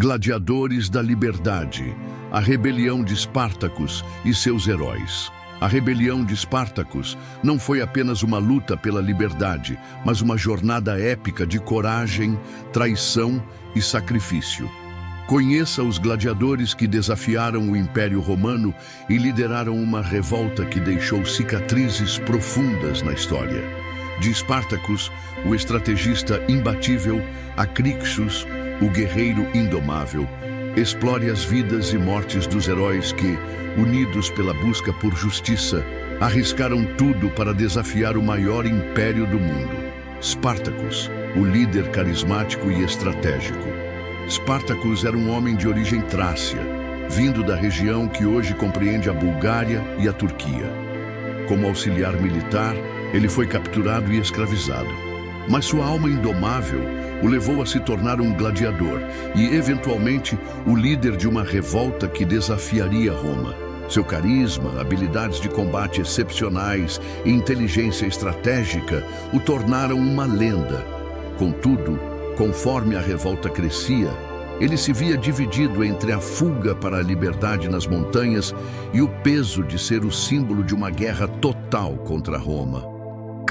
Gladiadores da Liberdade, a rebelião de Espartacus e seus heróis. A rebelião de Espartacus não foi apenas uma luta pela liberdade, mas uma jornada épica de coragem, traição e sacrifício. Conheça os gladiadores que desafiaram o Império Romano e lideraram uma revolta que deixou cicatrizes profundas na história. De Espartacus, o estrategista imbatível, a Crixus, o guerreiro indomável. Explore as vidas e mortes dos heróis que, unidos pela busca por justiça, arriscaram tudo para desafiar o maior império do mundo. Spartacus, o líder carismático e estratégico. Spartacus era um homem de origem trácia, vindo da região que hoje compreende a Bulgária e a Turquia. Como auxiliar militar, ele foi capturado e escravizado. Mas sua alma indomável o levou a se tornar um gladiador e, eventualmente, o líder de uma revolta que desafiaria Roma. Seu carisma, habilidades de combate excepcionais e inteligência estratégica o tornaram uma lenda. Contudo, conforme a revolta crescia, ele se via dividido entre a fuga para a liberdade nas montanhas e o peso de ser o símbolo de uma guerra total contra Roma.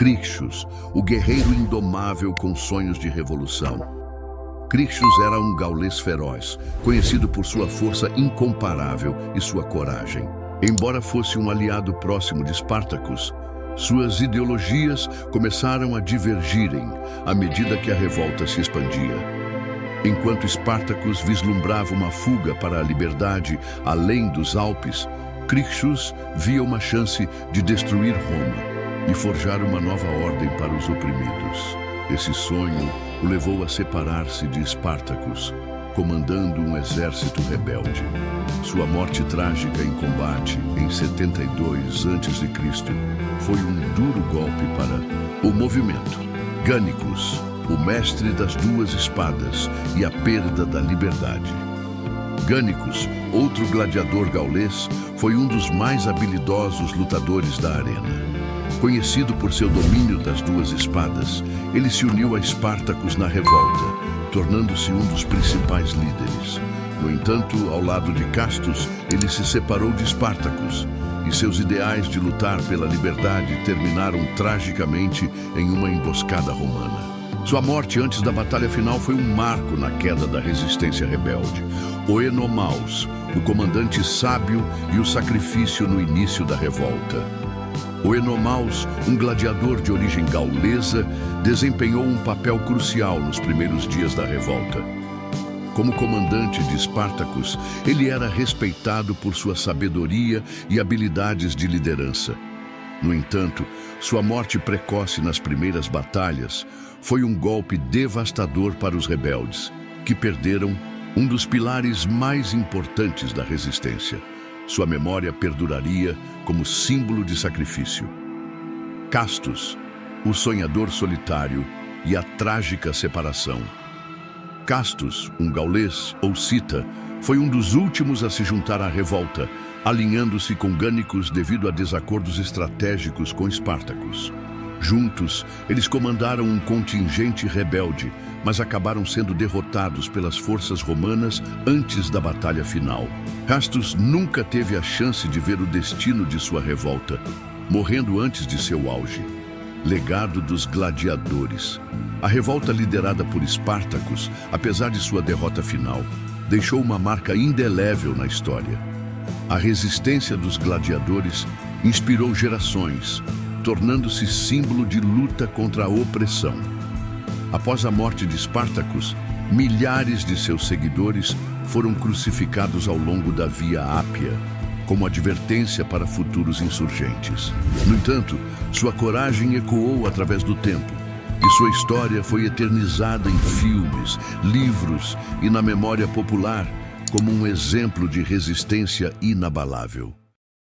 Crixus, o guerreiro indomável com sonhos de revolução. Crixus era um gaulês feroz, conhecido por sua força incomparável e sua coragem. Embora fosse um aliado próximo de Spartacus, suas ideologias começaram a divergirem à medida que a revolta se expandia. Enquanto Spartacus vislumbrava uma fuga para a liberdade além dos Alpes, Crixus via uma chance de destruir Roma e forjar uma nova ordem para os oprimidos. Esse sonho o levou a separar-se de Spartacus, comandando um exército rebelde. Sua morte trágica em combate em 72 a.C. foi um duro golpe para o movimento. Gânicos, o mestre das duas espadas e a perda da liberdade. Gânicos, outro gladiador gaulês, foi um dos mais habilidosos lutadores da arena. Conhecido por seu domínio das duas espadas, ele se uniu a Spartacus na revolta, tornando-se um dos principais líderes. No entanto, ao lado de Castus, ele se separou de Spartacus, e seus ideais de lutar pela liberdade terminaram tragicamente em uma emboscada romana. Sua morte antes da batalha final foi um marco na queda da resistência rebelde. O Enomaus, o comandante sábio e o sacrifício no início da revolta. O Enomaus, um gladiador de origem gaulesa, desempenhou um papel crucial nos primeiros dias da revolta. Como comandante de Spartacus, ele era respeitado por sua sabedoria e habilidades de liderança. No entanto, sua morte precoce nas primeiras batalhas foi um golpe devastador para os rebeldes, que perderam um dos pilares mais importantes da resistência. Sua memória perduraria como símbolo de sacrifício. Castus, o sonhador solitário e a trágica separação. Castus, um gaulês ou cita, foi um dos últimos a se juntar à revolta, alinhando-se com Gânicos devido a desacordos estratégicos com Spartacus. Juntos, eles comandaram um contingente rebelde, mas acabaram sendo derrotados pelas forças romanas antes da batalha final. Castus nunca teve a chance de ver o destino de sua revolta, morrendo antes de seu auge. Legado dos gladiadores. A revolta liderada por Spartacus, apesar de sua derrota final, deixou uma marca indelével na história. A resistência dos gladiadores inspirou gerações, tornando-se símbolo de luta contra a opressão. Após a morte de Spartacus, milhares de seus seguidores foram crucificados ao longo da Via Ápia, como advertência para futuros insurgentes. No entanto, sua coragem ecoou através do tempo, e sua história foi eternizada em filmes, livros e na memória popular como um exemplo de resistência inabalável.